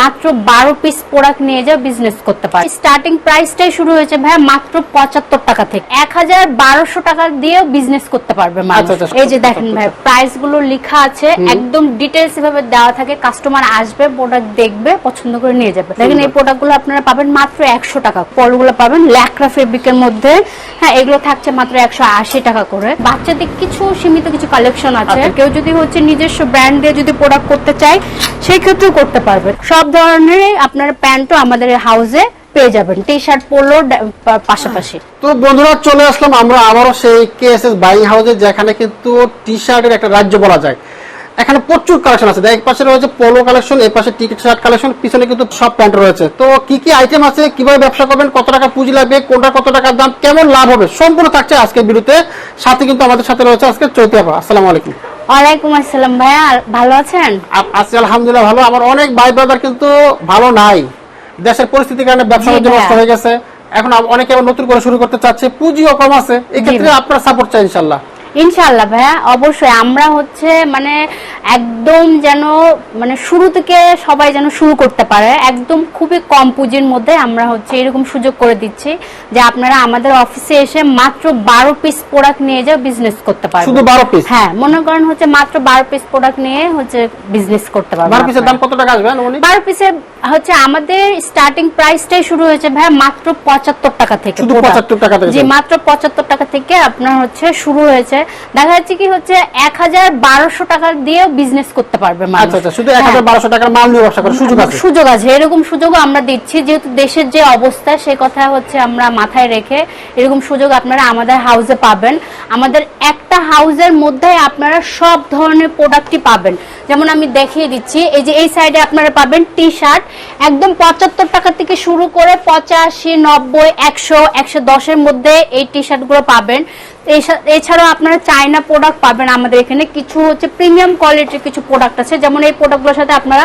মাত্র 12 piece product নিয়ে যাও বিজনেস করতে পারো। স্টার্টিং প্রাইসটাই শুরু হয়েছে ভাই মাত্র 75 টাকা থেকে। 1200 টাকা দিয়েও বিজনেস করতে পারবে মানুষ। এই যে দেখেন ভাই প্রাইস গুলো লেখা আছে, একদম ডিটেইলস ভাবে দেওয়া থাকে। কাস্টমার আসবে, প্রোডাক্ট দেখবে, পছন্দ করে নিয়ে যাবে। দেখেন এই প্রোডাক্ট গুলো আপনারা পাবেন মাত্র 100 টাকা। পলগুলো পাবেন ল্যাকরা ফেব্রিকের মধ্যে। হ্যাঁ, এগুলো থাকছে মাত্র 180 টাকা করে। বাচ্চাদের কিছু সীমিত কিছু কালেকশন আছে। কেউ যদি হচ্ছে নিজস্ব ব্র্যান্ড দিয়ে যদি প্রোডাক্ট করতে চায় সেই ক্ষেত্রেও করতে পারবে। সব ধরনের আপনার প্যান্টও আমাদের হাউসে পেয়ে যাবেন, টি শার্ট পোলো পাশাপাশি। তো বন্ধুরা চলে আসলাম আমরা আবারও সেই কেএসএস বাইং হাউসে, যেখানে কিন্তু টি শার্টের একটা রাজ্য বলা যায়। এখানে প্রচুর কালেকশন আছে। এক পাশে রয়েছে পোলো কালেকশন, এই পাশে টি শার্ট কালেকশন, পিছনে কিন্তু সব প্যান্ট রয়েছে। তো কি কি আইটেম আছে, কিভাবে ব্যবসা করবেন, কত টাকা পুঁজি লাগবে, কোনটা কত টাকার দাম, কেমন লাভ হবে, সম্পূর্ণ থাকছে আজকের ভিডিওতে। সাথে কিন্তু আমাদের সাথে রয়েছে আজকে চৈতি আপা। আসসালামু আলাইকুম। ওয়ালাইকুম আসসালাম ভাইয়া, ভালো আছেন? আছি আলহামদুলিল্লাহ ভালো। আমার অনেক ভাই ব্রাদার কিন্তু ভালো নাই, দেশের পরিস্থিতির কারণে ব্যবসা বাণিজ্য নষ্ট হয়ে গেছে। এখন অনেকে আবার নতুন করে শুরু করতে চাচ্ছে, পুঁজিও কম আছে। এই ক্ষেত্রে আপনার সাপোর্ট চাই ইনশাআল্লাহ। ইনশাআল্লাহ ভাইয়া, অবশ্যই। আমরা হচ্ছে মানে একদম যেন মানে শুরু থেকে সবাই যেন শুরু করতে পারে, একদম খুবই কম পুঁজির মধ্যে আমরা হচ্ছে এরকম সুযোগ করে দিচ্ছি যে আপনারা আমাদের অফিসে এসে মাত্র 12 পিস প্রোডাক্ট নিয়ে যাও বিজনেস করতে পারবেন। শুধু 12 পিস? হ্যাঁ, মনে করেন হচ্ছে মাত্র 12 পিস প্রোডাক্ট নিয়ে হচ্ছে বিজনেস করতে পারবেন। 12 পিসের দাম কত টাকা আসবে? 12 পিসের হচ্ছে আমাদের স্টার্টিং প্রাইসটাই শুরু হয়েছে ভাই মাত্র 75 টাকা থেকে। শুধু 75 টাকা থেকে? জি, মাত্র 75 টাকা থেকে আপনার হচ্ছে শুরু হয়েছে। দেখা যাচ্ছে কি হচ্ছে 1200 টাকা দিয়ে বিজনেস করতে পারবে মানুষ। আচ্ছা আচ্ছা, শুধু 1200 টাকার মাল নিয়ে ব্যবসা করার সুযোগ আছে? সুযোগ আছে, এরকম সুযোগও আমরা দিচ্ছি। যেহেতু দেশের যে অবস্থা সে কথা হচ্ছে আমরা মাথায় রেখে এরকম সুযোগ আপনারা আমাদের হাউসে পাবেন। আমাদের একটা হাউসের মধ্যে আপনারা সব ধরনের প্রোডাক্টই পাবেন। যেমন আমি দেখিয়ে দিচ্ছি, এই যে এই সাইডে আপনারা পাবেন টি শার্ট একদম 75 টাকা থেকে শুরু করে 85, 90, 100, 110 এর মধ্যে এই টি শার্ট গুলো পাবেন। এছাড়াও আপনারা চায়না প্রোডাক্ট পাবেন আমাদের এখানে। কিছু হচ্ছে প্রিমিয়াম কোয়ালিটির কিছু প্রোডাক্ট আছে, যেমন এই প্রোডাক্টগুলোর সাথে আপনারা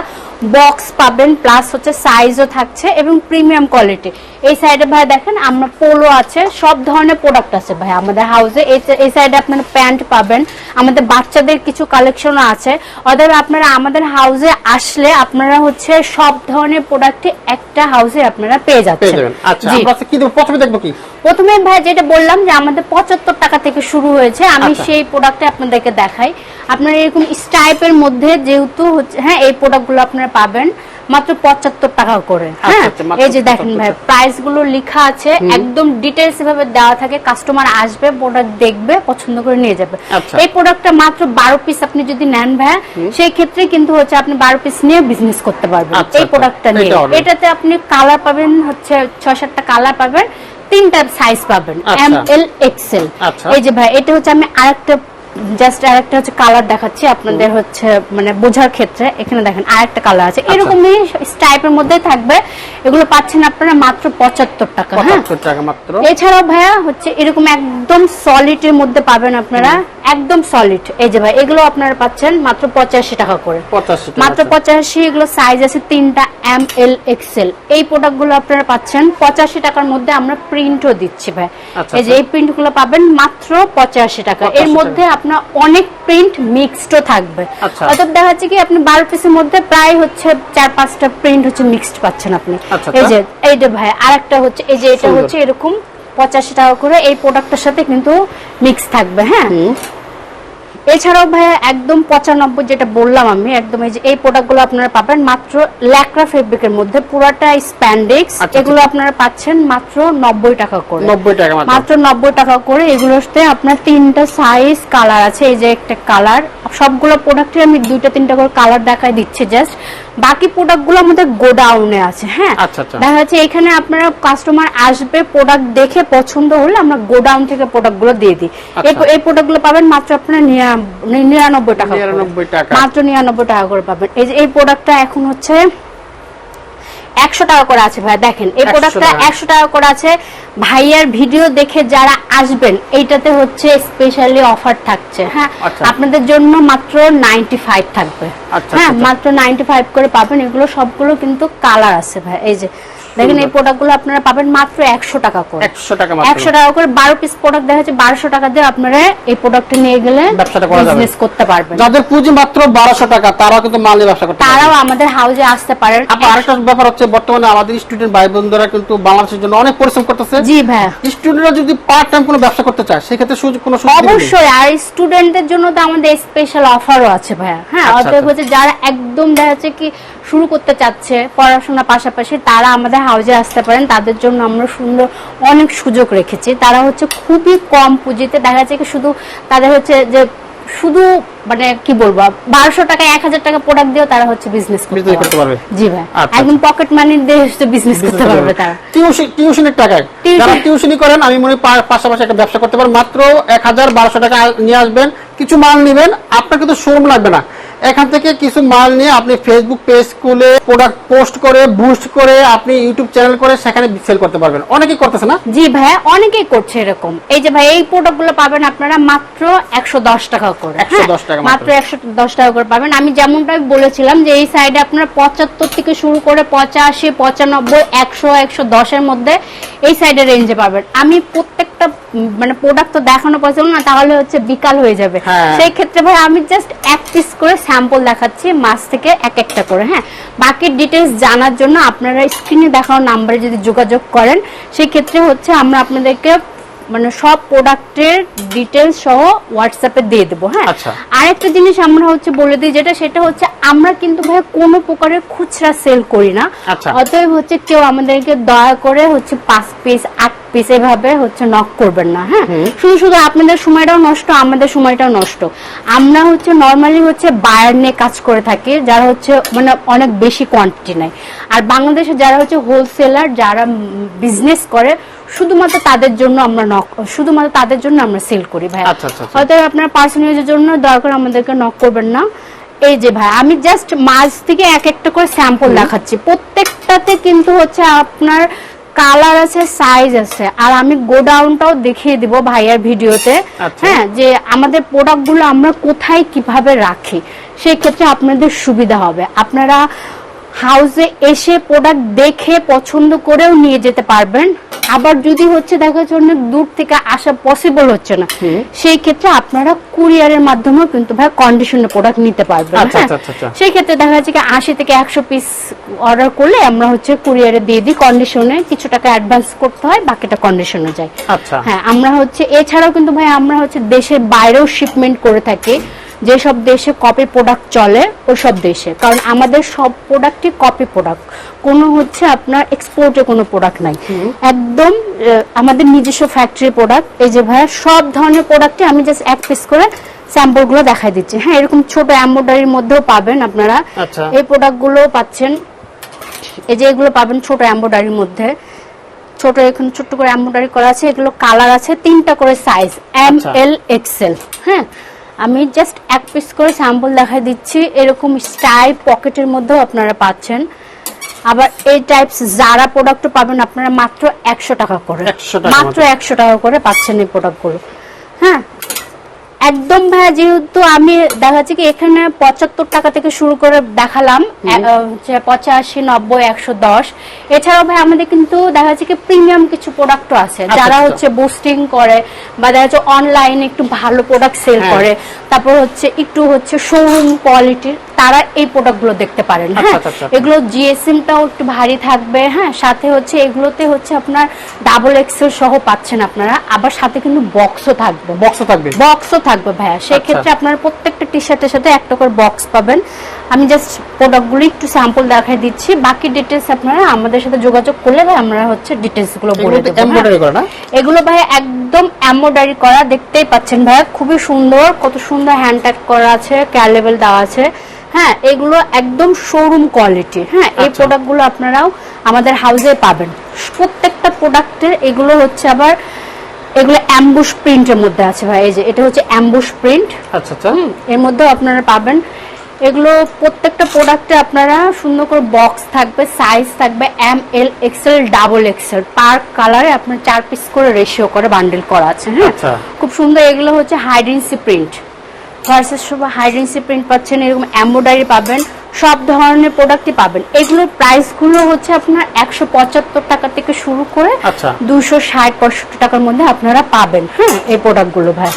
বক্স পাবেন, প্লাস হচ্ছে সাইজও থাকছে এবং প্রিমিয়াম কোয়ালিটি। এই সাইডে ভাই দেখেন আমরা পোলো আছে, সব ধরনের প্রোডাক্ট আছে ভাই আমাদের হাউসে। এই সাইডে আপনারা প্যান্ট পাবেন, আমাদের বাচ্চাদের কিছু কালেকশনও আছে। অর্থাৎ আপনারা আমাদের হাউসে আসলে আপনারা হচ্ছে সব ধরনের প্রোডাক্ট একটা হাউসে আপনারা পেয়ে যাচ্ছেন। আচ্ছা, আমরা কি প্রথমে দেখব? কি প্রথমে ভাই যেটা বললাম যে আমাদের 75 টাকা থেকে শুরু হয়েছে, আমি সেই প্রোডাক্টে আপনাদেরকে দেখাই। আপনারা এরকম স্টাইপের মধ্যে যেহেতু হচ্ছে, হ্যাঁ, এই প্রোডাক্টগুলো আপনারা পাবেন মাত্র 75 টাকা করে। হ্যাঁ, এই যে দেখেন ভাই প্রাইস গুলো লেখা আছে, একদম ডিটেইলস ভাবে দেওয়া থাকে। কাস্টমার আসবে, প্রোডাক্ট দেখবে, পছন্দ করে নিয়ে যাবে। এই প্রোডাক্টটা মাত্র 12 পিস আপনি যদি নেন ভাই, সেই ক্ষেত্রে কিন্তু হচ্ছে আপনি 12 পিস নিয়ে বিজনেস করতে পারবেন এই প্রোডাক্টটা নিয়ে। এটাতে আপনি কালার পাবেন হচ্ছে 6-7টা কালার পাবেন, 3টা সাইজ পাবেন, এম এল এক্সেল। এই যে ভাই এটা হচ্ছে আমি আরেকটা হচ্ছে কালার দেখাচ্ছি আপনাদের হচ্ছে মানে বোঝার ক্ষেত্রে। এখানে দেখেন আরেকটা কালার আছে, এরকমই স্টাইপের মধ্যে থাকবে। এগুলো পাচ্ছেন আপনারা মাত্র 75 টাকা। 75 টাকা মাত্র। এছাড়াও ভাইয়া হচ্ছে এরকম একদম সলিড এর মধ্যে পাবেন আপনারা, একদম সলিড। এই যে ভাই এগুলো আপনারা পাচ্ছেন মাত্র 85 টাকা করে। 85 টাকা মাত্র 85। এগুলো সাইজ আছে 3টা, এম এল এক্সেল। এই প্রোডাক্ট গুলো আপনারা পাচ্ছেন 85 টাকার মধ্যে। আমরা প্রিন্টও দিচ্ছি ভাই। এই যে এই প্রিন্ট গুলো পাবেন মাত্র 85 টাকা। এর মধ্যে আপনার অনেক প্রিন্ট মিক্সডও থাকবে। অর্থাৎ দেখা যাচ্ছে কি আপনি 12 পিসের মধ্যে প্রায় হচ্ছে 4-5টা প্রিন্ট হচ্ছে মিক্সড পাচ্ছেন আপনি। এই যে এইটা ভাই আরেকটা হচ্ছে, এই যে এটা হচ্ছে এরকম 85 টাকা করে। এই প্রোডাক্টের সাথে কিন্তু মিক্স থাকবে। হ্যাঁ, এছাড়াও ভাই একদম 95 যেটা বললাম আমি, একদম এই যে এই প্রোডাক্টগুলো আপনারা পাবেন মাত্র ল্যাকরা ফেব্রিকের মধ্যে, পুরোটা স্প্যান্ডেক্স। এগুলো আপনারা পাচ্ছেন মাত্র 90 টাকা করে। 90 টাকা মাত্র 90 টাকা করে। এগুলোতে আপনার 3টা সাইজ কালার আছে। এই যে একটা কালার, সবগুলো প্রোডাক্টে আমি 2-3টা করে কালার দেখাই দিচ্ছি জাস্ট। বাকি প্রোডাক্টগুলো আমাদের গোডাউনে আছে। হ্যাঁ, দেখা যাচ্ছে এখানে আপনারা কাস্টমার আসবে, প্রোডাক্ট দেখে পছন্দ হলে আমরা গোডাউন থেকে প্রোডাক্টগুলো দিয়ে দিই। এই প্রোডাক্টগুলো পাবেন মাত্র আপনারা 99 টাকা, মাত্র 99 টাকা করে পাবেন। এই যে এই প্রোডাক্টটা এখন হচ্ছে 100 টাকা করে আছে ভাই। দেখেন এই প্রোডাক্টটা 100 টাকা করে আছে। ভাইয়ার ভিডিও দেখে যারা আসবেন এইটাতে হচ্ছে স্পেশালি অফার থাকছে। হ্যাঁ, আপনাদের জন্য মাত্র 95 থাকবে। হ্যাঁ, মাত্র 95 করে পাবেন। এগুলো সবগুলো কিন্তু কালার আছে ভাই। এই যে দেখেন এই প্রোডাক্টগুলো আপনারা পাবেন মাত্র 100 টাকা করে। 100 টাকা মাত্র, 100 টাকা করে 12 পিস প্রোডাক্ট দেখা যাচ্ছে 1200 টাকা দিয়ে আপনারা এই প্রোডাক্টটা নিয়ে গেলে ব্যবসাটা করা যাবে, বিজনেস করতে পারবেন। যাদের পুঁজি মাত্র 1200 টাকা তারাও কিন্তু মাল নিয়ে ব্যবসা করতে পারবে, তারাও আমাদের হাউজে আসতে পারেন। আরেকটা ব্যাপার হচ্ছে বর্তমানে আমাদের স্টুডেন্ট ভাই বোনরা কিন্তু বাংলাদেশের জন্য অনেক পরিশ্রম করতেছে। জি ভাই, স্টুডেন্টরা যদি পার্ট টাইম কোনো ব্যবসা করতে চায় সেক্ষেত্রে কোনো অবশ্যই। আর স্টুডেন্টদের জন্য তো আমাদের স্পেশাল অফারও আছে ভাইয়া। হ্যাঁ, অতএব হচ্ছে যারা একদম দেখা যাচ্ছে কি শুরু করতে চাচ্ছে পড়াশোনার পাশাপাশি, তারা আমাদের হাউজে আসতে পারেন। তাদের জন্য আমরা সুন্দর অনেক সুযোগ রেখেছি। তারা হচ্ছে খুবই কম পুঁজিতে দেখা যাচ্ছে কি শুধু তাদের হচ্ছে যে শুধু মানে কি বলবো 1200 টাকা 1000 টাকা প্রোডাক্ট দিয়েও তারা হচ্ছে বিজনেস করতে পারবে। জি ভাই, একদম পকেট মানি দিয়ে হচ্ছে বিজনেস করতে পারবে তারা। টিউশনের টাকায় যারা টিউশনি করেন আমি মনে পাশাপাশি একটা ব্যবসা করতে পারেন। মাত্র 1000-1200 টাকা নিয়ে আসবেন, কিছু মাল নেবেন, আপনার কিন্তু শোরুম লাগবে না। এখান থেকে কিছু মাল নিয়ে আপনি ফেসবুক পেজ খুলে প্রোডাক্ট পোস্ট করে বুস্ট করে আপনি ইউটিউব চ্যানেল করে সেখানে সেল করতে পারবেন। অনেকেই করতেছে না? জি ভাই, অনেকেই করছে এরকম। এই যে ভাই এই প্রোডাক্টগুলো পাবেন আপনারা মাত্র 110 টাকা করে। 110 টাকা মাত্র 110 টাকা করে পাবেন। আমি যেমনটা বলেছিলাম যে এই সাইডে আপনারা 75 থেকে শুরু করে 85, 95, 100, 110 এর মধ্যে এই সাইডে রেঞ্জে পাবেন। আমি প্রত্যেকটা মানে প্রোডাক্ট তো দেখানো পসিবল না, তাহলে হচ্ছে বিকাল হয়ে যাবে। সেই ক্ষেত্রে ভাই আমি জাস্ট এক পিস করে স্যাম্পল দেখাচ্ছি মাছ থেকে এক একটা করে। হ্যাঁ, বাকি ডিটেলস জানার জন্য আপনারা স্ক্রিনে দেখানো নাম্বারে যদি যোগাযোগ করেন সেই ক্ষেত্রে হচ্ছে আমরা আপনাদেরকে মানে সব প্রোডাক্টের ডিটেলস সহ হোয়াটসঅ্যাপে দিয়ে দেবো। হ্যাঁ, আরেকটা জিনিস আমরা হচ্ছে বলে দিই সেটা হচ্ছে আমরা কিন্তু ভাই কোনো প্রকারের খুচরা সেল করি না। অতএব হচ্ছে কেউ আমাদেরকে দয়া করে হচ্ছে 5 পিস 8 পিস এভাবে হচ্ছে নক করবেন না। হ্যাঁ, শুধু আপনাদের সময়টাও নষ্ট, আমাদের সময়টাও নষ্ট। আমরা হচ্ছে নর্মালি হচ্ছে বায়ার নিয়ে কাজ করে থাকি যারা হচ্ছে মানে অনেক বেশি কোয়ান্টিটি নেয়। আর বাংলাদেশে যারা হচ্ছে হোলসেলার যারা বিজনেস করে শুধুমাত্র তাদের জন্য আমরা সেল করি ভাই। হয়তো আপনার পার্সোনাল ইউজের জন্য দরকার আমাদেরকে নক করবেন না। এই যে ভাই আমি জাস্ট মাছ থেকে এক একটা করে স্যাম্পল দেখাচ্ছি, প্রত্যেকটাতে কিন্তু হচ্ছে আপনার কালার আছে, সাইজ আছে। আর আমি গোডাউনটাও দেখিয়ে দিব ভাইয়ার ভিডিওতে। হ্যাঁ, যে আমাদের প্রোডাক্টগুলো আমরা কোথায় কিভাবে রাখি, সেই ক্ষেত্রে আপনাদের সুবিধা হবে। আপনারা হাউসে এসে প্রোডাক্ট দেখে পছন্দ করেও নিয়ে যেতে পারবেন। আবার যদি হচ্ছে দেখা যাচ্ছে অনেক দূর থেকে আসা পসিবল হচ্ছে না, সেই ক্ষেত্রে আপনারা কুরিয়ারের মাধ্যমেও কিন্তু ভাই কন্ডিশনে প্রোডাক্ট নিতে পারবেন। সেই ক্ষেত্রে দেখা যাচ্ছে 80 থেকে 100 পিস অর্ডার করলে আমরা হচ্ছে কুরিয়ারে দিয়ে দিই কন্ডিশনে, কিছু টাকা অ্যাডভান্স করতে হয়, বাকিটা কন্ডিশনে যায়। হ্যাঁ, আমরা হচ্ছে এছাড়াও কিন্তু ভাই আমরা হচ্ছে দেশের বাইরেও শিপমেন্ট করে থাকি। যেসব দেশে কপি প্রোডাক্ট চলে ওই সব দেশে, কারণ আমাদের সব প্রোডাক্টই কপি প্রোডাক্ট, কোনো হচ্ছে আপনার এক্সপোর্টে কোনো প্রোডাক্ট নাই, একদম আমাদের নিজস্ব ফ্যাক্টরি প্রোডাক্ট। এই যে ভাইয়া সব ধরনের প্রোডাক্টই আমি জাস্ট এক পিস করে স্যাম্পল গুলো দেখাই দিচ্ছি। হ্যাঁ, এরকম ছোট এমব্রয়ডারির মধ্যেও পাবেন আপনারা। এই প্রোডাক্ট গুলো পাচ্ছেন, এই যে এগুলো পাবেন ছোট এমব্রয়ডারির মধ্যে, ছোট এখানে ছোট্ট করে এমব্রয়ডারি করা আছে। এগুলো কালার আছে 3টা করে সাইজ, ML XL। হ্যাঁ, আমি জাস্ট এক পিস করে স্যাম্পল দেখাই দিচ্ছি। এরকম স্টাইল পকেটের মধ্যেও আপনারা পাচ্ছেন। আবার এই টাইপস যারা প্রোডাক্ট পাবেন আপনারা মাত্র 100 টাকা করে, মাত্র 100 টাকা করে পাচ্ছেন এই প্রোডাক্টগুলো। হ্যাঁ, একদম ভাইয়া যেহেতু আমি দেখাচ্ছি কি এখানে 75 টাকা থেকে শুরু করে দেখালাম, 85, 90, 110। এছাড়াও ভাই আমাদের কিন্তু দেখা যাচ্ছে কি প্রিমিয়াম কিছু প্রোডাক্টও আছে, যারা হচ্ছে বুস্টিং করে বা দেখা যাচ্ছে অনলাইনে একটু ভালো প্রোডাক্ট সেল করে, তারপর হচ্ছে একটু হচ্ছে শোরুম কোয়ালিটির, তারা এই প্রোডাক্টগুলো দেখতে পারেন। হ্যাঁ, এগুলো জিএসএমটাও একটু ভারী থাকবে। হ্যাঁ, সাথে হচ্ছে এগুলোতে হচ্ছে আপনার ডাবল এক্সেল সহ পাচ্ছেন আপনারা, আবার সাথে কিন্তু বক্সও থাকবে ভাইয়া। সেই ক্ষেত্রে আপনারা প্রত্যেকটা টি শার্টের সাথে একটা করে বক্স পাবেন। আমি জাস্ট প্রোডাক্টগুলো একটু স্যাম্পল দেখাই দিচ্ছি, বাকি ডিটেলস আপনারা আমাদের সাথে যোগাযোগ করলে ভাই আমরা হচ্ছে ডিটেলস গুলো বলে দেব। এগুলো ভাই একদম এমব্রয়ডারি করা, দেখতেই পাচ্ছেন ভাইয়া খুবই সুন্দর, কত সুন্দর হ্যান্ড টাইপ করা আছে, কেয়ার লেভেল দেওয়া আছে। হ্যাঁ, এগুলো একদম শোরুম কোয়ালিটি। হ্যাঁ, এই প্রোডাক্টগুলো আপনারাও আমাদের হাউসে পাবেন। প্রত্যেকটা প্রোডাক্টের এগুলো হচ্ছে আবার এগুলো অ্যাম্বুশ প্রিন্টের মধ্যে আছে ভাই। এই যে এটা হচ্ছে অ্যাম্বুশ প্রিন্ট। এর মধ্যেও আপনারা পাবেন। এগুলো প্রত্যেকটা প্রোডাক্টে আপনারা সুন্দর করে বক্স থাকবে, সাইজ থাকবে ML XL ডাবল XL, পার কালারে আপনার 4 পিস করে রেশিও করে বান্ডেল করা আছে। হ্যাঁ, খুব সুন্দর। এগুলো হচ্ছে হাইডেন্সি প্রিন্ট ভার্সেস সব হাইডেন্সি প্রিন্ট পাচ্ছেন। এরকম এমব্রয়ডারি পাবেন, সব ধরনের প্রোডাক্টই পাবেন। এগুলোর প্রাইসগুলো হচ্ছে আপনার 175 টাকা থেকে শুরু করে 260-65 টাকার মধ্যে আপনারা পাবেন। হ্যাঁ, এই প্রোডাক্টগুলো ভাই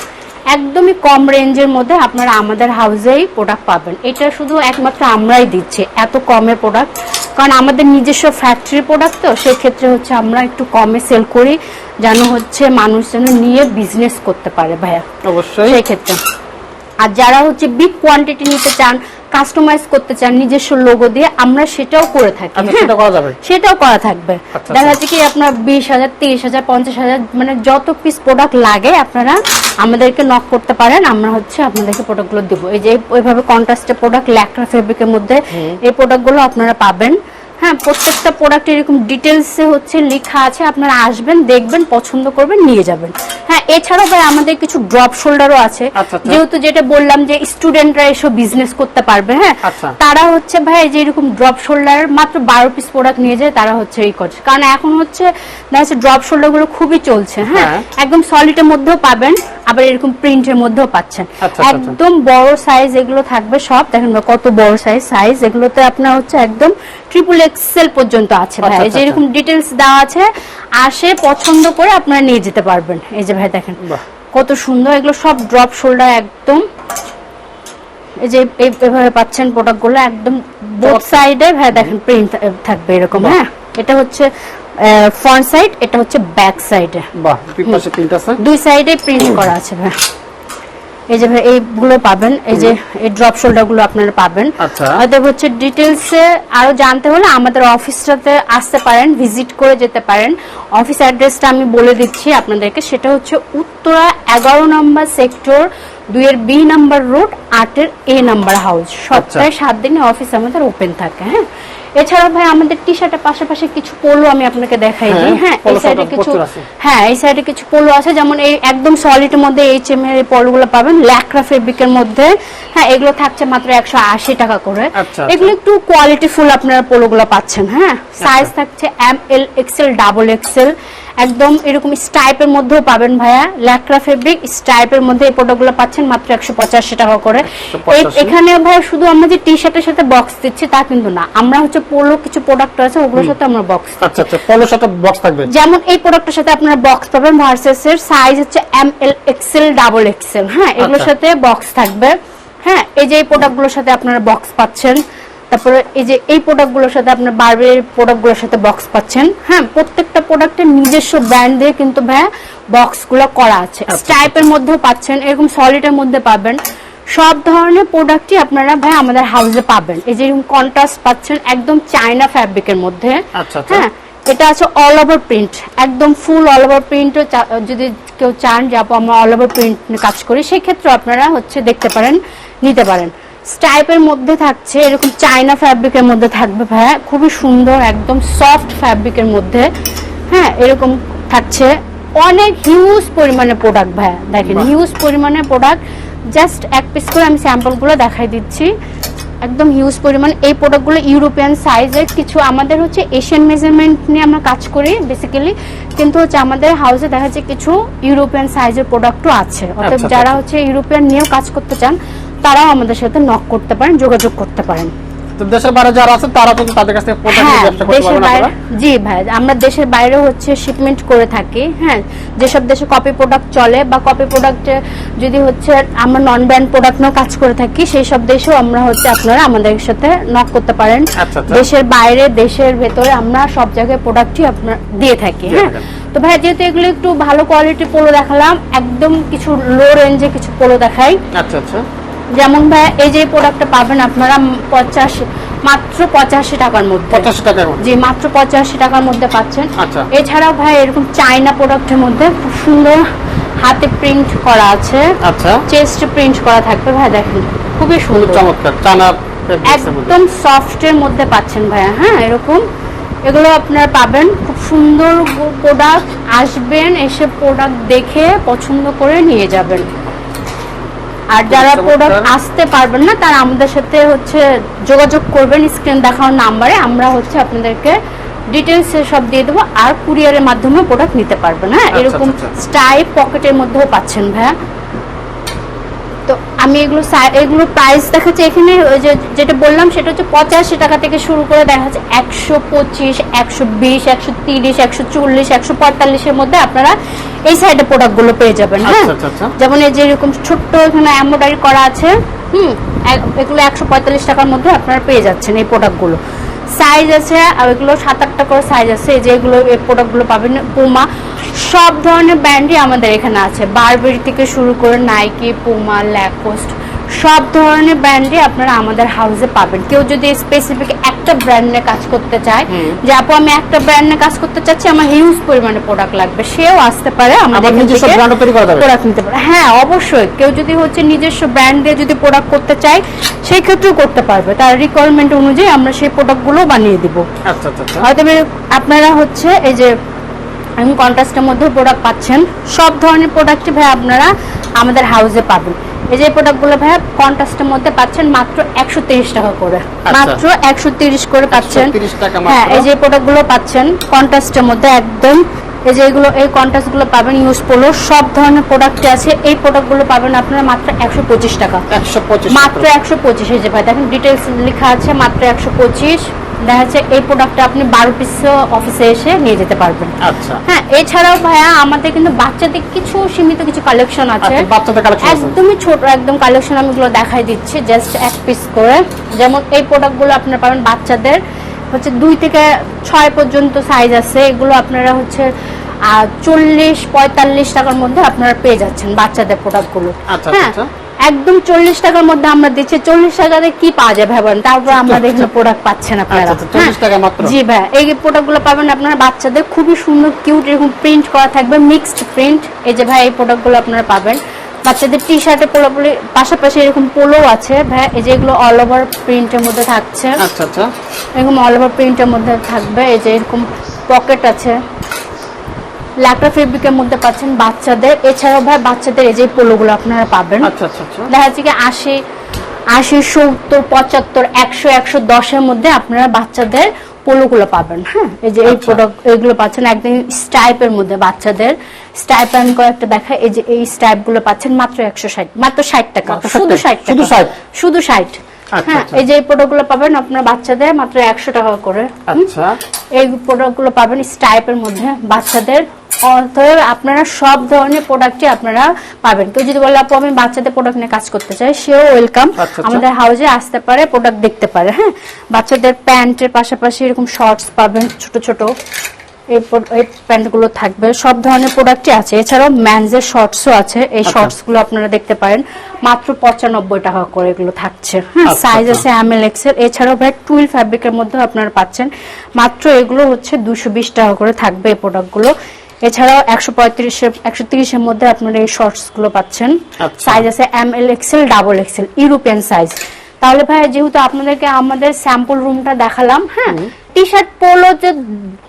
একদমই কম রেঞ্জের মধ্যে আপনারা আমাদের হাউসেই প্রোডাক্ট পাবেন। এটা শুধু একমাত্র আমরাই দিচ্ছি এত কমে প্রোডাক্ট, কারণ আমাদের নিজস্ব ফ্যাক্টরি প্রোডাক্ট, তো সেই ক্ষেত্রে হচ্ছে আমরা একটু কমে সেল করি, যেন হচ্ছে মানুষ যেন নিয়ে বিজনেস করতে পারে ভাইয়া, অবশ্যই সেই ক্ষেত্রে। আর যারা হচ্ছে বিগ কোয়ান্টিটি নিতে চান, কাস্টমাইজ করতে চান নিজস্ব লোগো দিয়ে, আমরা সেটাও করে থাকি। সেটাও করা থাকবে। দেখা যাচ্ছে কি আপনার 20,000, 30,000, 50,000 মানে যত পিস প্রোডাক্ট লাগে আপনারা আমাদেরকে নক করতে পারেন, আমরা হচ্ছে আপনাদেরকে প্রোডাক্টগুলো দেবো। এই যে ওইভাবে কন্ট্রাস্টের প্রোডাক্ট ল্যাক্রা ফেব্রিকের মধ্যে এই প্রোডাক্টগুলো আপনারা পাবেন। হ্যাঁ, প্রত্যেকটা প্রোডাক্ট এরকম ডিটেলসে হচ্ছে লেখা আছে, আপনারা আসবেন, দেখবেন, পছন্দ করবেন, নিয়ে যাবেন। হ্যাঁ, এছাড়াও ভাই আমাদের কিছু ড্রপ শোল্ডারও আছে, যেহেতু যেটা বললাম যে স্টুডেন্টরা এসব বিজনেস করতে পারবে। হ্যাঁ, তারা হচ্ছে ভাই যে এরকম ড্রপ শোল্ডার মাত্র 12 পিস প্রোডাক্ট নিয়ে যায়, তারা হচ্ছে এই করছে, কারণ এখন হচ্ছে ড্রপ শোল্ডার গুলো খুবই চলছে। হ্যাঁ, একদম সলিডের মধ্যেও পাবেন, আবার এরকম প্রিন্টের মধ্যেও পাচ্ছেন। একদম বড় সাইজ এগুলো থাকবে সব, দেখেন কত বড় সাইজ এগুলোতে আপনার হচ্ছে একদম XXL পর্যন্ত আছে ভাই। যে এরকম ডিটেলস দেওয়া আছে, আসে পছন্দ করে আপনারা নিয়ে যেতে পারবেন। এই যে ভাই দেখেন কত সুন্দর, এগুলো সব ড্রপ শোল্ডার একদম। এই যে এইভাবে পাচ্ছেন প্রোডাক্টগুলো একদম বোথ সাইডে ভাই দেখেন প্রিন্ট থাকবে এরকম। হ্যাঁ, এটা হচ্ছে ফ্রন্ট সাইড, এটা হচ্ছে ব্যাক সাইডে। বাহ, দুই সাইডে প্রিন্ট করা আছে ভাই। এই যে ভাই এইগুলো পাবেন, এই যে এই ড্রপ শোল্ডার গুলো আপনারা পাবেন। অতএব হচ্ছে ডিটেলসে আরো জানতে হলে আমাদের অফিসটাতে আসতে পারেন, ভিজিট করে যেতে পারেন। অফিস অ্যাড্রেসটা আমি বলে দিচ্ছি আপনাদেরকে, সেটা হচ্ছে Uttara 11 number sector 2 B number road 8 A number house. সপ্তাহে 7 দিনে অফিস আমাদের ওপেন থাকে। হ্যাঁ, এছাড়াও ভাই আমাদের টি শার্টের পাশাপাশি কিছু পোলো আমি আপনাকে দেখাই দিই। হ্যাঁ, এই সাইডে কিছু পোলো আছে, যেমন এই একদম সলিডের মধ্যে HM এর পোলোগুলো পাবেন ল্যাক্রা ফেব্রিকের মধ্যে। হ্যাঁ, এগুলো থাকছে মাত্র 180 টাকা করে। এগুলো একটু কোয়ালিটি ফুল আপনারা পোলোগুলো পাচ্ছেন। হ্যাঁ, সাইজ থাকছে ML, XL, XXL, একদম এরকম স্টাইপের মধ্যেও পাবেন ভাইয়া। ল্যাক্রা ফেব্রিক স্টাইপের মধ্যে এই প্রোডাক্টগুলো পাচ্ছেন মাত্র 185 টাকা করে। এখানে ভাই শুধু আমরা যে টি শার্টের সাথে বক্স দিচ্ছি তা কিন্তু না, আমরা হচ্ছে পোলো কিছু প্রোডাক্ট আছে ওগুলোর সাথে আমরা বক্স। আচ্ছা, পোলোর সাথে বক্স থাকবে, যেমন এই প্রোডাক্টের সাথে আপনারা বক্স পাবেন ভার্সেস এর সাইজ হচ্ছে ML, XL, XXL। হ্যাঁ, এগুলোর সাথে বক্স থাকবে। হ্যাঁ, এই যে এই প্রোডাক্টগুলোর সাথে আপনারা বক্স পাচ্ছেন। তারপরে এই যে এই প্রোডাক্টগুলোর সাথে আপনার বারবের প্রোডাক্টগুলোর সাথে বক্স পাচ্ছেন। হ্যাঁ, প্রত্যেকটা প্রোডাক্টের নিজস্ব ব্র্যান্ড দিয়ে কিন্তু ভাইয়া বক্সগুলো করা আছে। স্টাইপের মধ্যেও পাচ্ছেন, এরকম সলিডের মধ্যে পাবেন। সব ধরনের প্রোডাক্টই আপনারা ভাই আমাদের হাউসে পাবেন। এই যে এরকম কন্ট্রাস্ট পাচ্ছেন একদম চায়না ফ্যাব্রিকের মধ্যে। হ্যাঁ, এটা আছে অল ওভার প্রিন্ট, একদম ফুল অল ওভার প্রিন্ট। যদি কেউ চান যে আমরা অল ওভার প্রিন্ট কাজ করি, সেই ক্ষেত্রে আপনারা হচ্ছে দেখতে পারেন, নিতে পারেন। স্টাইপের মধ্যে থাকছে এরকম চায়না ফ্যাব্রিকের মধ্যে থাকবে ভাইয়া, খুবই সুন্দর একদম সফট ফ্যাব্রিকের মধ্যে। হ্যাঁ, এরকম থাকছে অনেক হিউজ পরিমাণে প্রোডাক্ট ভাইয়া, দেখেন হিউজ পরিমাণে প্রোডাক্ট। জাস্ট এক পিস করে আমি স্যাম্পলগুলো দেখাই দিচ্ছি, একদম হিউজ পরিমাণ। এই প্রোডাক্টগুলো ইউরোপিয়ান সাইজের, কিছু আমাদের হচ্ছে এশিয়ান মেজারমেন্ট নিয়ে আমরা কাজ করি বেসিক্যালি, কিন্তু হচ্ছে আমাদের হাউসে দেখা যাচ্ছে কিছু ইউরোপিয়ান সাইজের প্রোডাক্টও আছে। অর্থাৎ যারা হচ্ছে ইউরোপিয়ান নিয়েও কাজ করতে চান তারাও আমাদের সাথে নক করতে পারেন, যোগাযোগ করতে পারেন। দেশের বাইরে যারা আছে তারা কিন্তু তাদের কাছ থেকে প্রোডাক্ট নিয়ে ব্যবসা করতে পারবেন। জি ভাই, আমরা দেশের বাইরে হচ্ছে শিপমেন্ট করে থাকি। হ্যাঁ, যেসব দেশে কপি প্রোডাক্ট চলে বা কপি প্রোডাক্ট যদি হচ্ছে আমরা নন ব্র্যান্ড প্রোডাক্ট নিয়েও কাজ করে থাকি, সেই সব দেশেও আমরা হচ্ছে আপনারা আমাদের সাথে নক করতে পারেন। দেশের বাইরে দেশের ভেতরে আমরা সব জায়গায় প্রোডাক্টই আপনারা দিয়ে থাকি। হ্যাঁ, তো ভাই যেহেতু এগুলো একটু ভালো কোয়ালিটির পোলো দেখালাম, একদম কিছু লো রেঞ্জে কিছু পোলো দেখাই। যেমন ভাই এই যে প্রোডাক্টটা পাবেন আপনারা মাত্র 85 টাকার মধ্যে। 85 টাকা? জি, মাত্র 85 টাকার মধ্যে পাচ্ছেন। এছাড়াও ভাই এরকম চায়না প্রোডাক্টের মধ্যে খুব সুন্দর হাতে প্রিন্ট করা আছে, চেস্ট প্রিন্ট করা থাকবে ভাই, দেখেন খুবই সুন্দর চমৎকার চায়না, একদম সফটের মধ্যে পাচ্ছেন ভাইয়া। হ্যাঁ, এরকম এগুলো আপনারা পাবেন, খুব সুন্দর প্রোডাক্ট। আসবেন, এসে প্রোডাক্ট দেখে পছন্দ করে নিয়ে যাবেন। আর যারা প্রোডাক্ট আসতে পারবেন না তারা আমাদের সাথে হচ্ছে যোগাযোগ করবেন স্ক্রিন দেখানো নাম্বারে, আমরা হচ্ছে আপনাদেরকে ডিটেলস সব দিয়ে দেবো, আর কুরিয়ারের মাধ্যমে প্রোডাক্ট নিতে পারবেন। হ্যাঁ, এরকম স্টাইপ পকেটের মধ্যেও পাচ্ছেন ভাইয়া। তো আমি এগুলো প্রাইস দেখাচ্ছি এখানে, ওই যে যেটা বললাম সেটা হচ্ছে 85 টাকা থেকে শুরু করে দেখা যাচ্ছে 125, 120, 130, 140, 145 এর মধ্যে আপনারা এই সাইডে প্রোডাক্টগুলো পেয়ে যাবেন। হ্যাঁ, যেমন এই যে এরকম ছোট্ট এখানে এমব্রয়ডারি করা আছে, এগুলো 145 টাকার মধ্যে আপনারা পেয়ে যাচ্ছেন এই প্রোডাক্টগুলো। সাইজ আছে আর এগুলো 7-8টা করে সাইজ আছে। এই যে এগুলো এই প্রোডাক্টগুলো পাবেন পুমা, সব ধরনের ব্র্যান্ডই আমাদের এখানে আছে, বারবেরি থেকে শুরু করে নাইকি, পুমা, ল্যাকোস্ট, সব ধরনের ব্র্যান্ডই আপনারা আমাদের হাউসে পাবেন। কেউ যদি স্পেসিফিক একটা ব্র্যান্ডে কাজ করতে চায়, যে আপু আমি একটা ব্র্যান্ডে কাজ করতে চাচ্ছি, আমার হিউজ পরিমাণে প্রোডাক্ট লাগবে, সেও আসতে পারে আমাদের প্রোডাক্ট নিতে পারে। হ্যাঁ অবশ্যই, কেউ যদি হচ্ছে নিজস্ব ব্র্যান্ডে যদি প্রোডাক্ট করতে চায় সেই ক্ষেত্রেও করতে পারবে, তার রিকোয়ারমেন্ট অনুযায়ী আমরা সেই প্রোডাক্টগুলো বানিয়ে দিব। হয়তো আপনারা হচ্ছে এই যে কন্ট্রাস্টের মধ্যে প্রোডাক্ট পাচ্ছেন, সব ধরনের প্রোডাক্টই ভাই আপনারা আমাদের হাউসে পাবেন। এই যে প্রোডাক্টগুলো ভাই কন্ট্রাস্টের মধ্যে পাচ্ছেন মাত্র 130 টাকা করে, মাত্র 130 করে পাচ্ছেন। হ্যাঁ, এই যে প্রোডাক্টগুলো পাচ্ছেন কন্ট্রাস্টের মধ্যে একদম, এই যে এগুলো এই কন্ট্রাস্টগুলো পাবেন ইউজ পোলো, সব ধরনের প্রোডাক্ট আছে। এই প্রোডাক্টগুলো পাবেন আপনারা মাত্র 125 টাকা, মাত্র 125। এই যে ভাই দেখেন ডিটেইলস লেখা আছে, মাত্র 125। দেখা যাচ্ছে এই প্রোডাক্টটা আপনি 12 পিস অফিসে এসে নিয়ে যেতে পারবেন। আচ্ছা, হ্যাঁ, এছাড়াও ভাইয়া আমাদের কিন্তু বাচ্চাদের কিছু সীমিত কিছু কালেকশন আছে, একদমই ছোট একদম কালেকশন, আমি এগুলো দেখাই দিচ্ছি জাস্ট 1 পিস করে। যেমন এই প্রোডাক্টগুলো আপনারা পাবেন বাচ্চাদের হচ্ছে 2 থেকে 6 পর্যন্ত সাইজ আছে, এগুলো আপনারা হচ্ছে 40-45 টাকার মধ্যে আপনারা পেয়ে যাচ্ছেন বাচ্চাদের প্রোডাক্টগুলো। হ্যাঁ, একদম 40 টাকার মধ্যে আমরা দিচ্ছি। 40 টাকাতে কি পাওয়া যায় ভাবেন, তারপর আমাদের এখানে প্রোডাক্ট পাচ্ছেন আপনারা 40 টাকা মাত্র। জি ভাই, এই প্রোডাক্টগুলো পাবেন আপনারা বাচ্চাদের, খুবই সুন্দর কিউট এরকম প্রিন্ট করা থাকবে, মিক্সড প্রিন্ট। এই যে ভাই এই প্রোডাক্টগুলো আপনারা পাবেন বাচ্চাদের টি শার্টে পোলাপুলি, পাশাপাশি এরকম পোলো আছে ভাই। এই যে এগুলো অল ওভার প্রিন্টের মধ্যে থাকছে। আচ্ছা আচ্ছা, এরকম অল ওভার প্রিন্টের মধ্যে থাকবে। এই যে এরকম পকেট আছে, ল্যাকড়া ফেব্রিকের মধ্যে পাচ্ছেন বাচ্চাদের। এছাড়াও ভাই বাচ্চাদের এই যে পোলোগুলো আপনারা পাবেন। দেখা যাচ্ছে কি 80, 70, 75, 100, 110 এর মধ্যে আপনারা বাচ্চাদের পোলোগুলো পাবেন। হ্যাঁ, এই যে এই প্রোডাক্ট এগুলো পাচ্ছেন একদম স্টাইপের মধ্যে বাচ্চাদের। স্টাইপ আমি কয়েকটা দেখাই, এই যে এই স্টাইপ গুলো পাচ্ছেন মাত্র 160, মাত্র 60 টাকা, শুধু 60 টাকা, শুধু 60। হ্যাঁ, এই যে এই প্রোডাক্টগুলো পাবেন আপনার বাচ্চাদের মাত্র 100 টাকা করে। আচ্ছা, এই প্রোডাক্টগুলো পাবেন স্টাইপের মধ্যে বাচ্চাদের। অতএব আপনারা সব ধরনের প্রোডাক্টই আপনারা পাবেন। কেউ যদি বলে আপু আমি বাচ্চাদের প্রোডাক্ট নিয়ে কাজ করতে চাই, সেও ওয়েলকাম, আমাদের হাউসে আসতে পারে, প্রোডাক্ট দেখতে পারে। হ্যাঁ, বাচ্চাদের প্যান্টের পাশাপাশি এরকম শর্টস পাবেন ছোট ছোট, এই প্যান্টগুলো থাকবে, সব ধরনের প্রোডাক্টই আছে। এছাড়াও মেন্সের শর্টসও আছে, এই শর্টস গুলো আপনারা দেখতে পারেন মাত্র 95 টাকা করে এগুলো থাকছে। হ্যাঁ, সাইজ আছে ML XL। এছাড়াও ভাই টুইল ফ্যাব্রিকের মধ্যে আপনারা পাচ্ছেন মাত্র এগুলো হচ্ছে 220 টাকা করে থাকবে এই প্রোডাক্টগুলো। এছাড়াও 135-130 এর মধ্যে আপনারা এই শর্টস গুলো পাচ্ছেন। সাইজ আছে ML XL, double XL, European size. তাহলে ভাই যেহেতু আপনাদেরকে আমাদের স্যাম্পল রুমটা দেখালাম, হ্যাঁ, টি শার্ট পোলো যে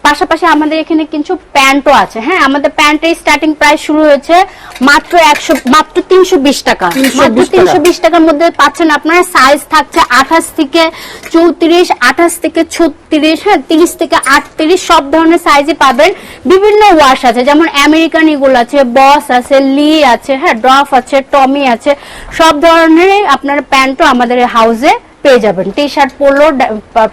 পাশাপাশি আমাদের এখানে কিছু প্যান্টও আছে। হ্যাঁ, আমাদের প্যান্টের স্টার্টিং প্রাইস শুরু হয়েছে মাত্র 320 টাকা, মাত্র 320 টাকার মধ্যে পাচ্ছেন আপনারা। সাইজ থাকছে 28 থেকে 34, 28 থেকে 36, হ্যাঁ, 30 থেকে 38, সব ধরনের সাইজে পাবেন। বিভিন্ন ওয়াশ আছে, যেমন আমেরিকান ইগুল আছে, বস আছে, লি আছে, হ্যাঁ, ড্রফ আছে, টমি আছে, সব ধরনের আপনার প্যান্টও আমাদের হাউসে পেয়ে যাবেন, টি শার্ট পোলোর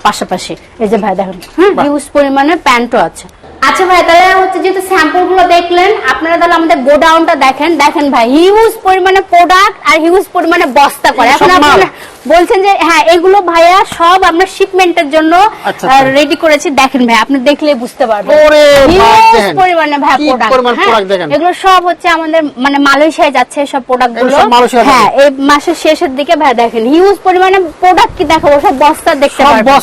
পাশাপাশি। এই যে ভাই দেখেন, হ্যাঁ, হিউজ পরিমাণে প্যান্টও আছে। আচ্ছা ভাই, তাহলে হচ্ছে যেহেতু স্যাম্পল গুলো দেখলেন, আপনারা তাহলে আমাদের গোডাউনটা দেখেন। দেখেন ভাই, হিউজ পরিমাণে প্রোডাক্ট আর হিউজ পরিমাণে বস্তা করে। এখন আপনারা বলছেন যে হ্যাঁ এগুলো ভাইয়া সব আমরা শিপমেন্টের জন্য রেডি করেছি। দেখেন ভাই, আপনি দেখলে বুঝতে পারবেন হিউজ পরিমাণে ভাই প্রোডাক্ট। এগুলো সব হচ্ছে আমাদের মানে মালয়েশিয়ায় যাচ্ছে সব প্রোডাক্ট গুলো। হ্যাঁ, এই মাসের শেষের দিকে ভাই দেখেন হিউজ পরিমাণে প্রোডাক্ট, কি দেখাবো, সব বস্তা দেখতে পারবেন,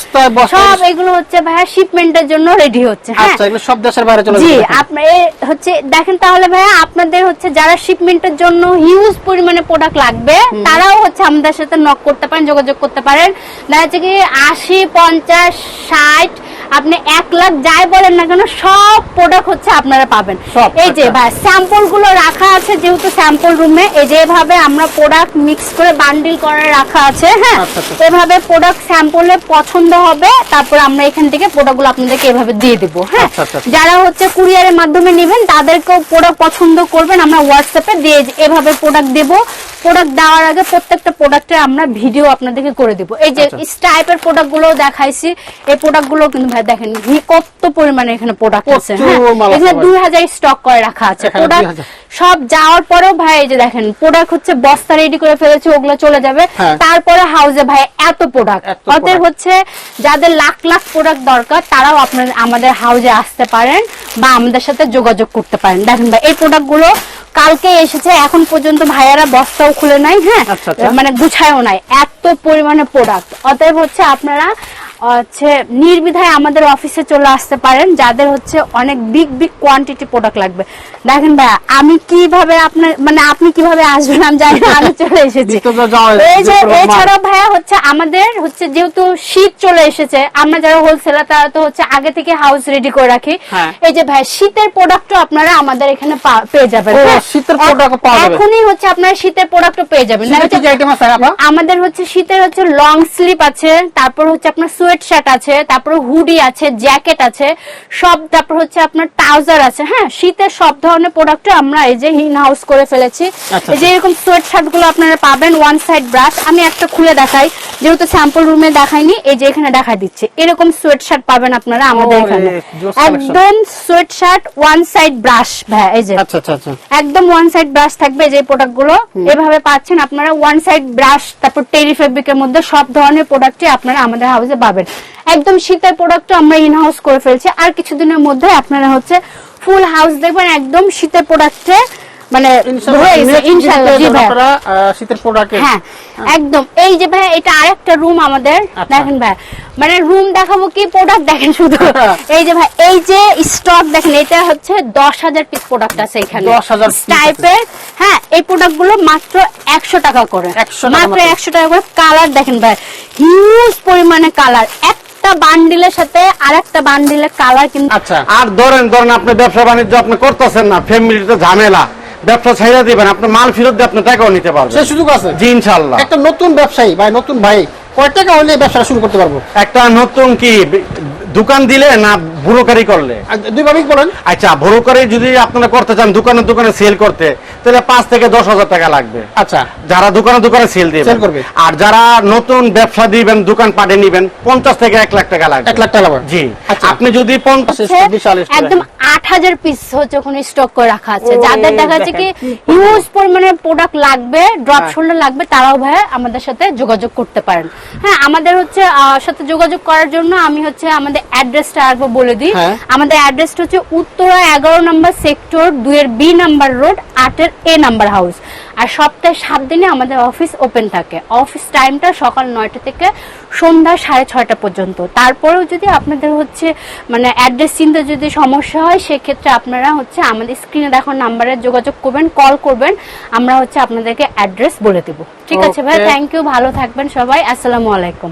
সব এগুলো হচ্ছে ভাইয়া শিপমেন্টের জন্য রেডি হচ্ছে। হ্যাঁ, সব দেশের বাইরে চলে যাবে। জি, আপনি হচ্ছে দেখেন তাহলে ভাইয়া আপনাদের হচ্ছে যারা শিপমেন্টের জন্য হিউজ পরিমাণে প্রোডাক্ট লাগবে, তারাও হচ্ছে আমাদের সাথে নক করতে পারেন, যোগাযোগ করতে পারেন। দেখা যাচ্ছে কি 80, 50, 60 আপনি 1 লাখ যাই বলেন না কেন সব প্রোডাক্ট হচ্ছে আপনারা পাবেন। সব, এই যে আচ্ছা। ভাই স্যাম্পল গুলো রাখা আছে, যেহেতু স্যাম্পল রুমে এই যে এভাবে আমরা প্রোডাক্ট মিক্স করে বান্ডিল করে রাখা আছে। হ্যাঁ, আচ্ছা, আচ্ছা। এভাবে প্রোডাক্ট স্যাম্পলে পছন্দ হবে, তারপর আমরা এখান থেকে প্রোডাক্টগুলো আপনাদেরকে এভাবে দিয়ে দেব। হ্যাঁ, আচ্ছা, আচ্ছা। যারা হচ্ছে কুরিয়ারের মাধ্যমে নেবেন তাদেরকেও প্রোডাক্ট পছন্দ করবেন, আমরা হোয়াটসঅ্যাপে দিয়ে এভাবে প্রোডাক্ট দেব। প্রোডাক্ট দেওয়ার আগে প্রত্যেকটা প্রোডাক্টের আমরা ভিডিও আপনাদেরকে করে দেব। এই যে আচ্ছা। টাইপের প্রোডাক্টগুলো দেখাইছি, এই প্রোডাক্টগুলো কিন্তু ভাই দেখেন কত পরিমাণে এখানে প্রোডাক্ট আছে। হ্যাঁ, প্রচুর মাল আছে এখানে ভাই। 2000 স্টক করে রাখা আছে এখানে প্রোডাক্ট। 2000 সব যাওয়ার পরেও ভাই এই যে দেখেন প্রোডাক্ট হচ্ছে বস্তা রেডি করে ফেলেছে, ওগুলো চলে যাবে। হ্যাঁ। তারপরে হাউসে ভাই এত প্রোডাক্ট, এত অতএব product। হচ্ছে যাদের লাখ লাখ প্রোডাক্ট দরকার তারাও আপনার আমাদের হাউসে আসতে পারেন বা আমাদের সাথে যোগাযোগ করতে পারেন। দেখেন ভাই এই প্রোডাক্টগুলো কালকে এসেছে, এখন পর্যন্ত ভাইয়ারা বস্তাও খুলে নাই। হ্যাঁ, আচ্ছা, আচ্ছা। মানে গুছায়ও নাই, এত পরিমাণে প্রোডাক্ট। অতএব হচ্ছে আপনারা হচ্ছে নির্বিধায় আমাদের অফিসে চলে আসতে পারেন, যাদের হচ্ছে অনেক বিগ বিগ কোয়ান্টিটি প্রোডাক্ট লাগবে। দেখেন ভাইয়া আমি কিভাবে আপনার মানে আপনি কিভাবে আসবেন আমি জানি না, আমি চলে এসেছি। ভিতরে যাওয়া- এই যে ভিতরে মাল। এছাড়াও ভাইয়া হচ্ছে আমাদের হচ্ছে যেহেতু শীত চলে এসেছে, আমরা যারা হোলসেলার তারা তো হচ্ছে আগে থেকে হাউস রেডি করে রাখি। হ্যাঁ। এই যে ভাই শীতের প্রোডাক্টও আপনারা আমাদের এখানে পেয়ে যাবেন। ও, হ্যাঁ? শীতের product ও পাওয়া যাবে। এখনই হচ্ছে আপনারা শীতের প্রোডাক্টও পেয়ে যাবেন। শীতের কি হচ্ছে কি আইটেম আছে আপা? আমাদের হচ্ছে শীতের হচ্ছে লং স্লিপ আছে, তারপর হচ্ছে আপনার সোয়েট শার্ট আছে, তারপর হুডি আছে, জ্যাকেট আছে সব, তারপর হচ্ছে আপনার ট্রাউজার আছে। হ্যাঁ, শীতের সব ধরনের প্রোডাক্ট আমরা এই যে ইন হাউস করে ফেলেছি। আচ্ছা, এই যে এরকম সোয়েট শার্ট গুলো আপনারা পাবেন ওয়ান সাইড ব্রাশ। আমি একটা খুলে দেখাই, যেহেতু স্যাম্পল রুমে দেখাইনি, এই যে এখানে দেখাই দিচ্ছি। এরকম সোয়েট শার্ট পাবেন আপনারা আমাদের ওরে, এখানে, জোস collection। একদম sweat shirt one side brush. ভাই এই যে আচ্ছা, আচ্ছা, আচ্ছা। একদম ওয়ান সাইড ব্রাশ থাকবে। যে প্রোডাক্ট গুলো এভাবে পাচ্ছেন আপনারা, ওয়ান সাইড ব্রাশ, তারপর টেরি ফেব্রিকের মধ্যে সব ধরনের প্রোডাক্টই আপনারা আমাদের হাউসে পাবেন। একদম শীতের প্রোডাক্ট আমরা ইন হাউস করে ফেলছি, আর কিছুদিনের মধ্যে আপনারা হচ্ছে ফুল হাউস দেখবেন একদম শীতের প্রোডাক্টে মানে হয়ে গেছে, ইনশাআল্লাহ। জি ভাই, আপনারা শীতের প্রোডাক্ট হ্যাঁ একদম। এই যে ভাই এটা আরেকটা রুম আমাদের। আচ্ছা। দেখেন ভাই মানে রুম দেখাবো কি প্রোডাক্ট দেখেন শুধু। এই যে ভাই এই যে স্টক দেখেন, এটা হচ্ছে 10,000 পিস প্রোডাক্ট আছে এখানে 10,000 piece টাইপের। হ্যাঁ, এই প্রোডাক্ট গুলো মাত্র 100 টাকা করে, 100 টাকা মাত্র মাত্র। 100 টাকা করে। কালার দেখেন ভাই, হিউজ পরিমাণে কালার, একটা বান্ডিলের সাথে আরেকটা বান্ডিলের কালার কিন্তু। আচ্ছা, আর ধরেন আপনি ব্যবসা বাণিজ্য আপনি করতেছেন না, ফ্যামিলিতে ঝামেলা, ব্যবসা ছেড়ে দিবেন, আপনি মাল ফেরত দিয়ে আপনি টাকাও নিতে পারবেন। সে সুযোগ আছে। জি ইনশাল্লাহ। একটা নতুন ব্যবসায়ী বা নতুন ভাই কয় টাকা হলে ব্যবসা শুরু করতে পারবো? একটা নতুন কি দোকান দিলে না ব্রোকারি করলে? আর দুই ভাবেই বলেন। আচ্ছা, ব্রোকারি যদি আপনারা করতে চান দোকানে দোকানে সেল করতে, তাহলে 5 থেকে 10,000 টাকা লাগবে। আচ্ছা, যারা দোকানে দোকানে সেল দিবেন। Sell করবে। আর যারা নতুন ব্যবসা দিবেন, দোকান পাটে নিবেন, 50 থেকে 1 লাখ টাকা লাগবে। 1 লাখ টাকা লাগবে। জি। আচ্ছা। আপনি যদি 50 বিশাল স্টোর। একদম 8,000 পিস হচ্ছে ওখানে স্টক করে রাখা আছে। ওরে, যাদের দেখা যাচ্ছে কি হিউজ পরিমাণে প্রোডাক্ট লাগবে, ড্রপ শোল্ডার লাগবে, তারাও ভাই আমাদের সাথে যোগাযোগ করতে পারেন। হ্যাঁ, আমাদের হচ্ছে সাথে যোগাযোগ করার জন্য আমি হচ্ছে আমাদের অ্যাড্রেসটা আরেকবার বলে দিই। হ্যাঁ। আমাদের অ্যাড্রেসটা হচ্ছে উত্তরা 11 নম্বর সেক্টর 2 এর B নাম্বার রোড 8 এর A নাম্বার হাউস। আর সপ্তাহে 7 দিনে আমাদের অফিস ওপেন থাকে। অফিস টাইমটা সকাল 9টা থেকে সন্ধ্যা 6:30 পর্যন্ত। তারপরেও যদি আপনাদের হচ্ছে মানে অ্যাড্রেস চিনতে যদি সমস্যা হয়, সেক্ষেত্রে আপনারা হচ্ছে আমাদের স্ক্রিনে দেখানো নাম্বারে যোগাযোগ করবেন, কল করবেন, আমরা হচ্ছে আপনাদেরকে অ্যাড্রেস বলে দেব। ঠিক আছে ভাই, Okay. থ্যাংক ইউ, ভালো থাকবেন সবাই, আসসালামু আলাইকুম।